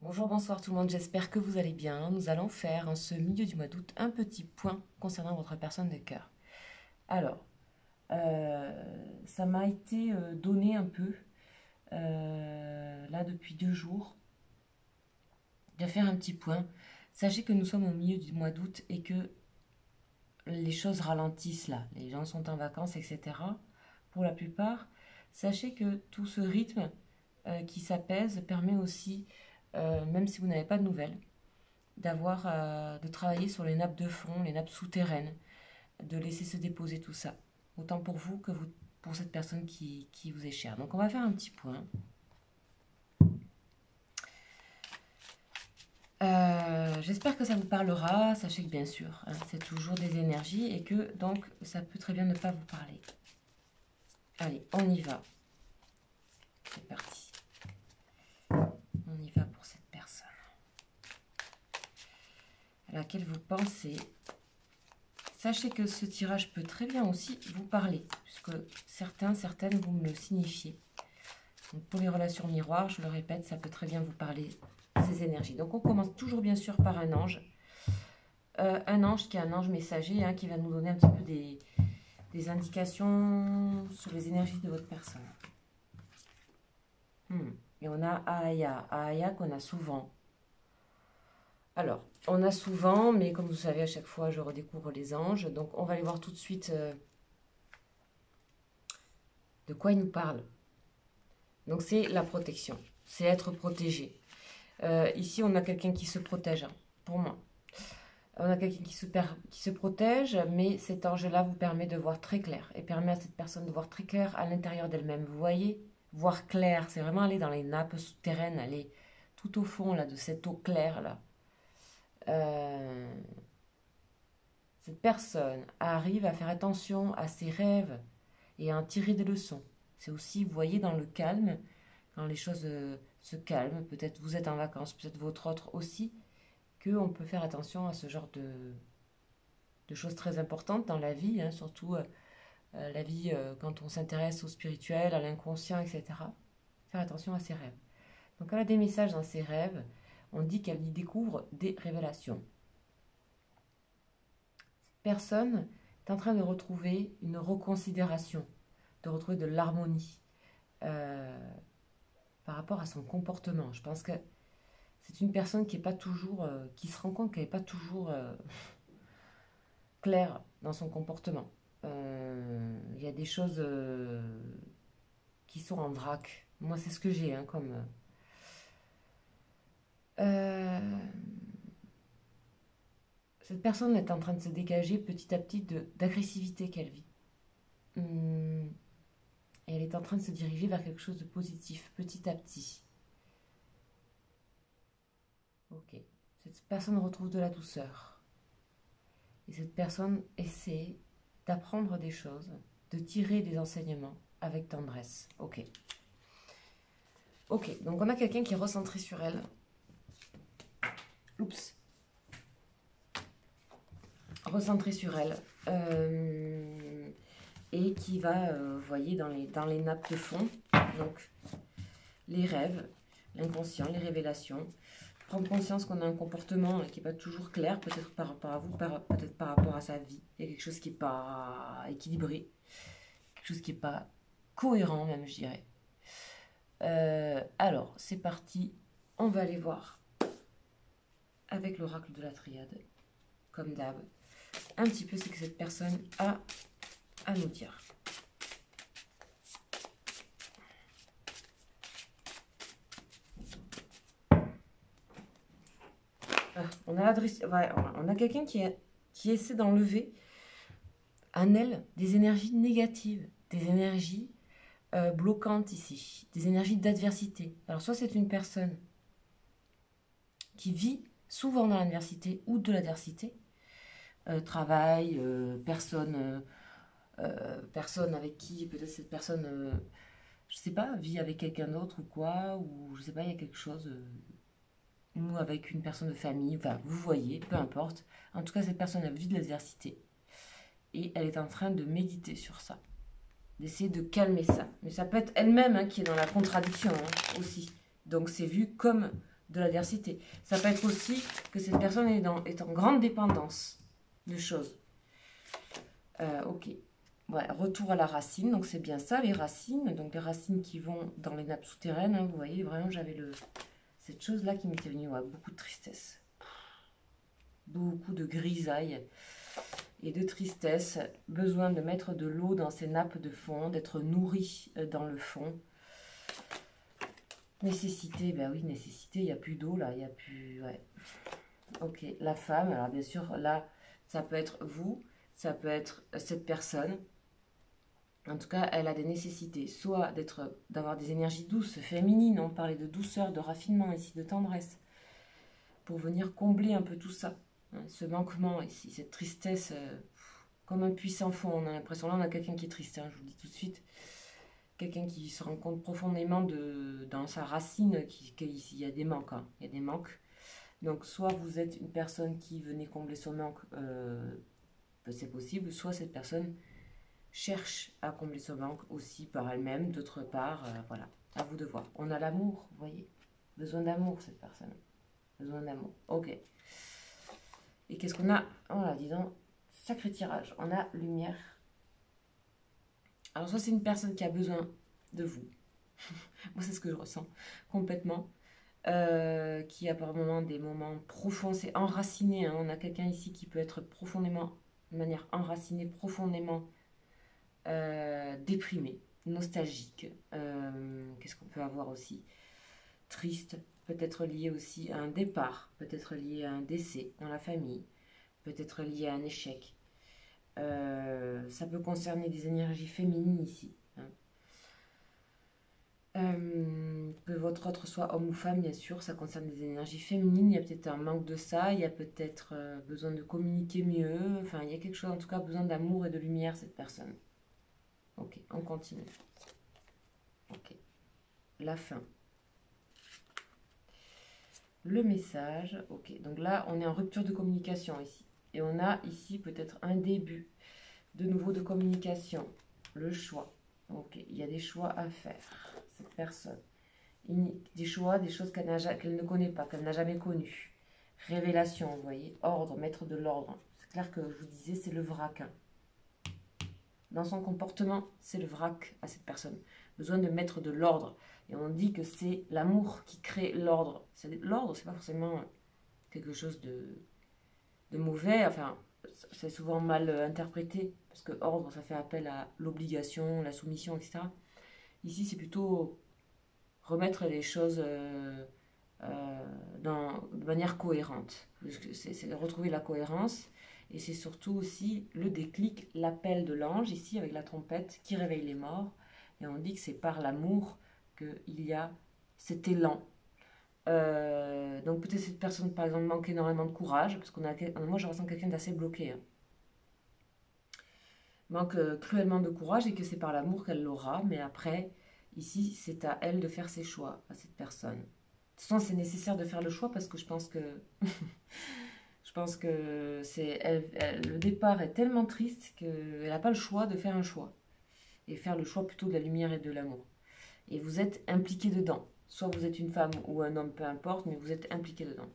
Bonjour, bonsoir tout le monde, j'espère que vous allez bien. Nous allons faire en ce milieu du mois d'août un petit point concernant votre personne de cœur. Alors, ça m'a été donné un peu, là depuis 2 jours, de faire un petit point. Sachez que nous sommes au milieu du mois d'août et que les choses ralentissent là. Les gens sont en vacances, etc. Pour la plupart, sachez que tout ce rythme qui s'apaise permet aussi, même si vous n'avez pas de nouvelles, de travailler sur les nappes de fond, les nappes souterraines, de laisser se déposer tout ça, autant pour vous que pour cette personne qui vous est chère. Donc on va faire un petit point. J'espère que ça vous parlera. Sachez que bien sûr, hein, c'est toujours des énergies et que donc ça peut très bien ne pas vous parler. Allez, on y va. C'est parti. On y va pour cette personne à laquelle vous pensez. Sachez que ce tirage peut très bien aussi vous parler, puisque certaines, vous me le signifiez. Donc pour les relations miroirs, je le répète, ça peut très bien vous parler, ces énergies. Donc on commence toujours bien sûr par un ange. Un ange qui est un ange messager, hein, qui va nous donner un petit peu des indications sur les énergies de votre personne. Et on a Aya. Aya qu'on a souvent. Alors, on a souvent, mais comme vous savez, à chaque fois, je redécouvre les anges. Donc, on va aller voir tout de suite de quoi ils nous parlent. Donc, c'est la protection. C'est être protégé. Ici, on a quelqu'un qui se protège, hein, pour moi. On a quelqu'un qui se protège, mais cet ange-là vous permet de voir très clair et permet à cette personne de voir très clair à l'intérieur d'elle-même. Vous voyez, voir clair, c'est vraiment aller dans les nappes souterraines, aller tout au fond là de cette eau claire là. Cette personne arrive à faire attention à ses rêves et à en tirer des leçons. C'est aussi, vous voyez, dans le calme, quand les choses se calment, peut-être vous êtes en vacances, peut-être votre autre aussi, qu'on peut faire attention à ce genre de choses très importantes dans la vie, hein, surtout la vie quand on s'intéresse au spirituel, à l'inconscient, etc. Faire attention à ses rêves. Donc elle a des messages dans ses rêves, on dit qu'elle y découvre des révélations. Personne est en train de retrouver une reconsidération, de retrouver de l'harmonie par rapport à son comportement. Je pense que c'est une personne qui est pas toujours, qui se rend compte qu'elle n'est pas toujours claire dans son comportement. Il y a des choses qui sont en vrac. Moi, c'est ce que j'ai, hein, comme. Cette personne est en train de se dégager petit à petit d'agressivité qu'elle vit. Et elle est en train de se diriger vers quelque chose de positif, petit à petit. Ok. Cette personne retrouve de la douceur. Et cette personne essaie d'apprendre des choses, de tirer des enseignements avec tendresse. Ok. Ok, donc on a quelqu'un qui est recentré sur elle. Oups. Recentré sur elle. Et qui va, vous voyez, dans les nappes de fond. Donc, les rêves, l'inconscient, les révélations. Prendre conscience qu'on a un comportement qui n'est pas toujours clair, peut-être par rapport à vous, peut-être par rapport à sa vie. Il y a quelque chose qui n'est pas équilibré, quelque chose qui n'est pas cohérent même, je dirais. Alors, c'est parti. On va aller voir avec l'oracle de la triade, comme d'hab, un petit peu ce que cette personne a à nous dire. On a quelqu'un qui essaie d'enlever en elle des énergies négatives, des énergies bloquantes ici, des énergies d'adversité. Alors soit c'est une personne qui vit souvent dans l'adversité ou de l'adversité, travail, personne avec qui peut-être cette personne, je sais pas, vit avec quelqu'un d'autre ou quoi, ou je sais pas, il y a quelque chose, ou avec une personne de famille, enfin vous voyez, peu importe. En tout cas, cette personne a vu de l'adversité et elle est en train de méditer sur ça, d'essayer de calmer ça. Mais ça peut être elle-même, hein, qui est dans la contradiction, hein, aussi. Donc c'est vu comme de l'adversité. Ça peut être aussi que cette personne est en grande dépendance de choses. Ok. Ouais, retour à la racine, donc c'est bien ça, les racines. Donc les racines qui vont dans les nappes souterraines, hein, vous voyez, vraiment j'avais cette chose-là qui m'était venue, ouais, beaucoup de tristesse. Beaucoup de grisaille et de tristesse. Besoin de mettre de l'eau dans ces nappes de fond, d'être nourri dans le fond. Nécessité, ben oui, nécessité, il n'y a plus d'eau là, il n'y a plus... Ouais. Ok, la femme, alors bien sûr, là, ça peut être vous, ça peut être cette personne. En tout cas, elle a des nécessités, soit d'avoir des énergies douces, féminines, on parlait de douceur, de raffinement ici, de tendresse, pour venir combler un peu tout ça, hein, ce manquement ici, cette tristesse, comme un puissant fond, on a l'impression, là on a quelqu'un qui est triste, hein, je vous le dis tout de suite, quelqu'un qui se rend compte profondément dans sa racine qu'il y a des manques, hein, il y a des manques. Donc soit vous êtes une personne qui venait combler son manque, c'est possible, soit cette personne cherche à combler son manque aussi par elle-même, d'autre part, voilà, à vous de voir. On a l'amour, vous voyez, besoin d'amour cette personne, besoin d'amour, ok. Et qu'est-ce qu'on a? Voilà, dis donc, sacré tirage, on a lumière. Alors soit c'est une personne qui a besoin de vous, moi c'est ce que je ressens complètement, qui a par moments des moments profonds, c'est enraciné, hein. On a quelqu'un ici qui peut être profondément, de manière enracinée, profondément déprimé, nostalgique. Qu'est-ce qu'on peut avoir aussi? Triste, peut-être lié aussi à un départ, peut-être lié à un décès dans la famille, peut-être lié à un échec. Ça peut concerner des énergies féminines ici, hein. Que votre autre soit homme ou femme, bien sûr, ça concerne des énergies féminines. Il y a peut-être un manque de ça, il y a peut-être besoin de communiquer mieux. Enfin, il y a quelque chose, en tout cas, besoin d'amour et de lumière, cette personne. Ok, on continue. Ok, la fin. Le message, ok, donc là, on est en rupture de communication ici. Et on a ici peut-être un début de nouveau de communication. Le choix. Ok, il y a des choix à faire, cette personne. Des choix, des choses qu'elle ne connaît pas, qu'elle n'a jamais connues. Révélation, vous voyez, ordre, mettre de l'ordre. C'est clair que je vous disais, c'est le vrac, hein. Dans son comportement, c'est le vrac à cette personne. Besoin de mettre de l'ordre. Et on dit que c'est l'amour qui crée l'ordre. L'ordre, c'est pas forcément quelque chose de mauvais. Enfin, c'est souvent mal interprété. Parce que ordre, ça fait appel à l'obligation, la soumission, etc. Ici, c'est plutôt remettre les choses de manière cohérente. C'est de retrouver la cohérence. Et c'est surtout aussi le déclic, l'appel de l'ange, ici avec la trompette, qui réveille les morts. Et on dit que c'est par l'amour qu'il y a cet élan. Donc peut-être cette personne, par exemple, manque énormément de courage, parce moi je ressens quelqu'un d'assez bloqué, hein. Manque cruellement de courage et que c'est par l'amour qu'elle l'aura. Mais après, ici, c'est à elle de faire ses choix, à cette personne. De toute façon, c'est nécessaire de faire le choix parce que je pense que le départ est tellement triste qu'elle n'a pas le choix de faire un choix. Et faire le choix plutôt de la lumière et de l'amour. Et vous êtes impliqué dedans. Soit vous êtes une femme ou un homme, peu importe, mais vous êtes impliqué dedans.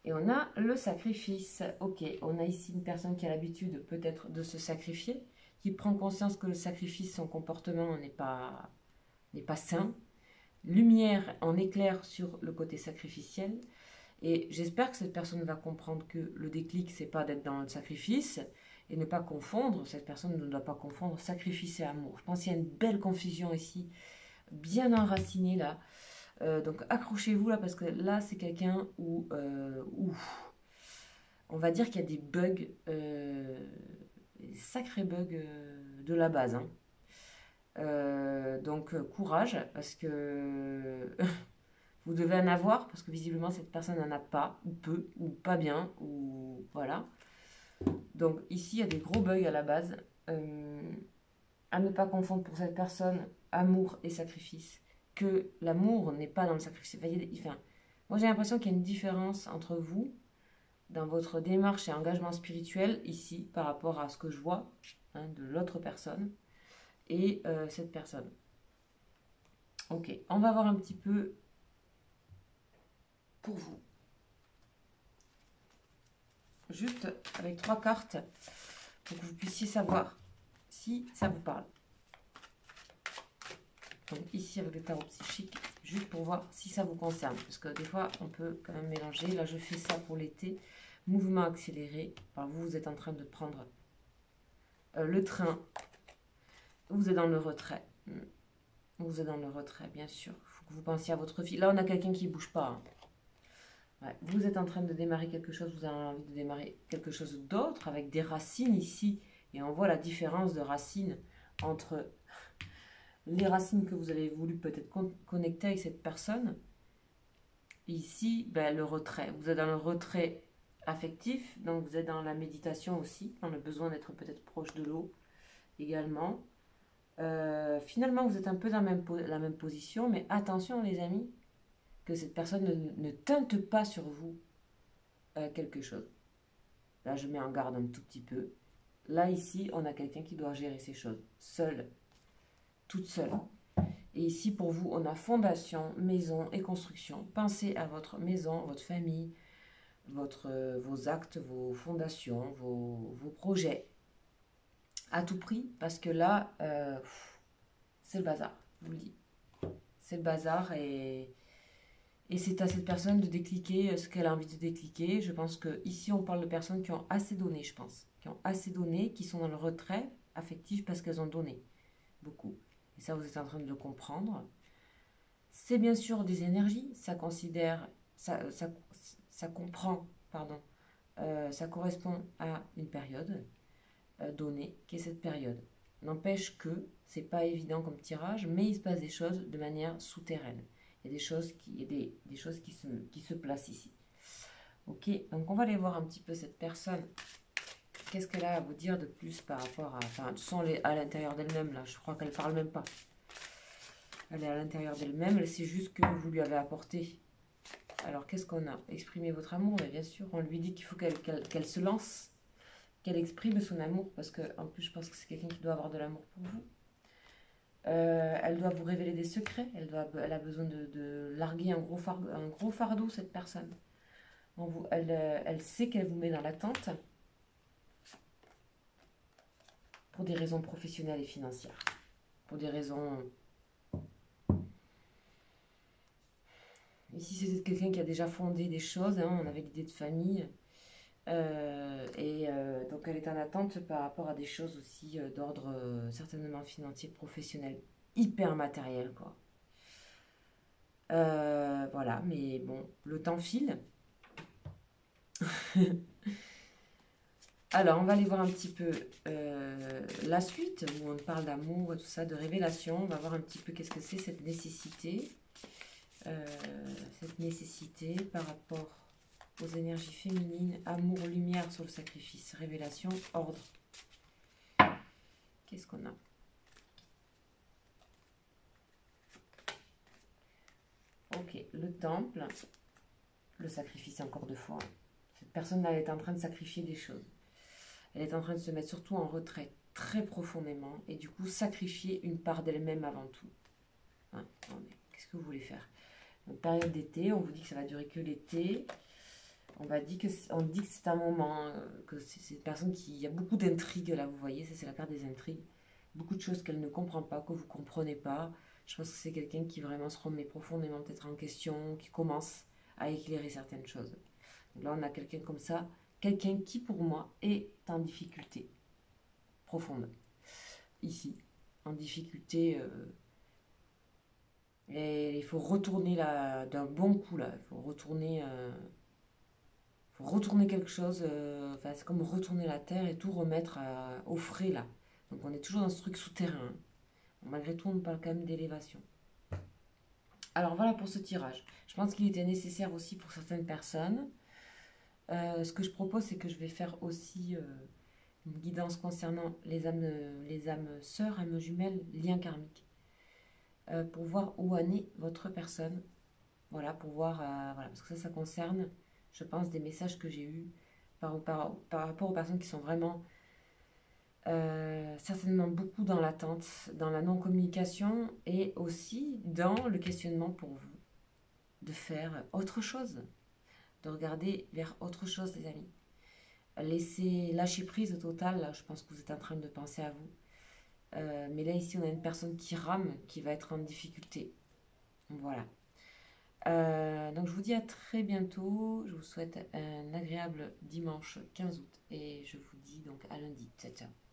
Et on a le sacrifice. Ok, on a ici une personne qui a l'habitude peut-être de se sacrifier, qui prend conscience que le sacrifice, son comportement n'est pas sain. Lumière en éclair sur le côté sacrificiel. Et j'espère que cette personne va comprendre que le déclic, c'est pas d'être dans le sacrifice et ne pas confondre. Cette personne ne doit pas confondre sacrifice et amour. Je pense qu'il y a une belle confusion ici, bien enracinée là. Donc accrochez-vous là parce que là, c'est quelqu'un où on va dire qu'il y a des bugs, des sacrés bugs de la base, hein. Donc courage parce que vous devez en avoir parce que visiblement cette personne n'en a pas ou peu ou pas bien ou voilà. Donc ici il y a des gros bugs à la base, à ne pas confondre pour cette personne amour et sacrifice, que l'amour n'est pas dans le sacrifice. Enfin, moi j'ai l'impression qu'il y a une différence entre vous dans votre démarche et engagement spirituel ici par rapport à ce que je vois, hein, de l'autre personne et cette personne. Ok, on va voir un petit peu pour vous. Juste avec 3 cartes pour que vous puissiez savoir si ça vous parle. Donc ici avec le tarot psychique, juste pour voir si ça vous concerne. Parce que des fois, on peut quand même mélanger. Là, je fais ça pour l'été. Mouvement accéléré. Enfin, vous êtes en train de prendre le train. Vous êtes dans le retrait. Vous êtes dans le retrait, bien sûr. Il faut que vous pensiez à votre vie. Là, on a quelqu'un qui ne bouge pas. Hein. Ouais. Vous êtes en train de démarrer quelque chose. Vous avez envie de démarrer quelque chose d'autre avec des racines ici. Et on voit la différence de racines entre les racines que vous avez voulu peut-être connecter avec cette personne. Ici, ben, le retrait. Vous êtes dans le retrait affectif. Donc, vous êtes dans la méditation aussi. Dans le besoin d'être peut-être proche de l'eau également. Finalement, vous êtes un peu dans la même position, mais attention les amis, que cette personne ne teinte pas sur vous quelque chose. Là, je mets en garde un tout petit peu. Là, ici, on a quelqu'un qui doit gérer ces choses, seule, toute seule. Et ici, pour vous, on a fondation, maison et construction. Pensez à votre maison, votre famille, vos actes, vos fondations, vos projets. À tout prix, parce que là, c'est le bazar, je vous le dis. C'est le bazar et c'est à cette personne de décliquer ce qu'elle a envie de décliquer. Je pense que ici on parle de personnes qui ont assez donné, je pense. Qui ont assez donné, qui sont dans le retrait affectif parce qu'elles ont donné beaucoup. Et ça, vous êtes en train de le comprendre. C'est bien sûr des énergies, ça considère, ça comprend, pardon, ça correspond à une période donnée, qui est cette période. N'empêche que c'est pas évident comme tirage, mais il se passe des choses de manière souterraine. Il y a des choses qui se placent ici. Ok, donc on va aller voir un petit peu cette personne. Qu'est-ce qu'elle a à vous dire de plus par rapport à... Enfin, sans à l'intérieur d'elle-même, là, je crois qu'elle parle même pas. Elle est à l'intérieur d'elle-même, elle sait juste que vous lui avez apporté. Alors, qu'est-ce qu'on a? Exprimer votre amour, mais bien sûr, on lui dit qu'il faut qu'elle se lance, qu'elle exprime son amour, parce qu'en plus, je pense que c'est quelqu'un qui doit avoir de l'amour pour vous. Elle doit vous révéler des secrets, elle a besoin de larguer un gros fardeau, cette personne. Elle sait qu'elle vous met dans l'attente pour des raisons professionnelles et financières. Pour des raisons... Ici, c'est quelqu'un qui a déjà fondé des choses, hein, on avait l'idée de famille. Donc elle est en attente par rapport à des choses aussi d'ordre certainement financier, professionnel, hyper matériel quoi. Voilà, mais bon, le temps file. Alors, on va aller voir un petit peu la suite, où on parle d'amour et tout ça, de révélation. On va voir un petit peu qu'est-ce que c'est cette nécessité par rapport aux énergies féminines, amour, lumière sur le sacrifice, révélation, ordre. Qu'est-ce qu'on a? Ok, le temple, le sacrifice encore 2 fois. Cette personne-là, elle est en train de sacrifier des choses. Elle est en train de se mettre surtout en retrait très profondément et du coup sacrifier une part d'elle-même avant tout. Hein, qu'est-ce que vous voulez faire? Donc, période d'été, on vous dit que ça va durer que l'été. On dit que c'est un moment, que c'est une personne qui... Il y a beaucoup d'intrigues là, vous voyez, ça c'est la carte des intrigues. Beaucoup de choses qu'elle ne comprend pas, que vous ne comprenez pas. Je pense que c'est quelqu'un qui vraiment se remet profondément peut-être en question, qui commence à éclairer certaines choses. Donc là, on a quelqu'un comme ça, quelqu'un qui pour moi est en difficulté profonde. Ici, en difficulté... et il faut retourner là d'un bon coup là. Il faut retourner quelque chose. Enfin, c'est comme retourner la terre et tout remettre au frais là. Donc on est toujours dans ce truc souterrain. Hein. Malgré tout, on parle quand même d'élévation. Alors voilà pour ce tirage. Je pense qu'il était nécessaire aussi pour certaines personnes. Ce que je propose, c'est que je vais faire aussi une guidance concernant les âmes sœurs, âmes jumelles, liens karmiques. Pour voir où en est votre personne. Voilà, pour voir, voilà, parce que ça concerne, je pense, des messages que j'ai eus par rapport aux personnes qui sont vraiment certainement beaucoup dans l'attente, dans la non-communication et aussi dans le questionnement pour vous. de faire autre chose, de regarder vers autre chose, les amis. Laissez lâcher prise au total, là, je pense que vous êtes en train de penser à vous. Mais là, ici, on a une personne qui rame, qui va être en difficulté. Voilà. Donc, je vous dis à très bientôt. Je vous souhaite un agréable dimanche 15 août. Et je vous dis donc à lundi. Ciao, ciao.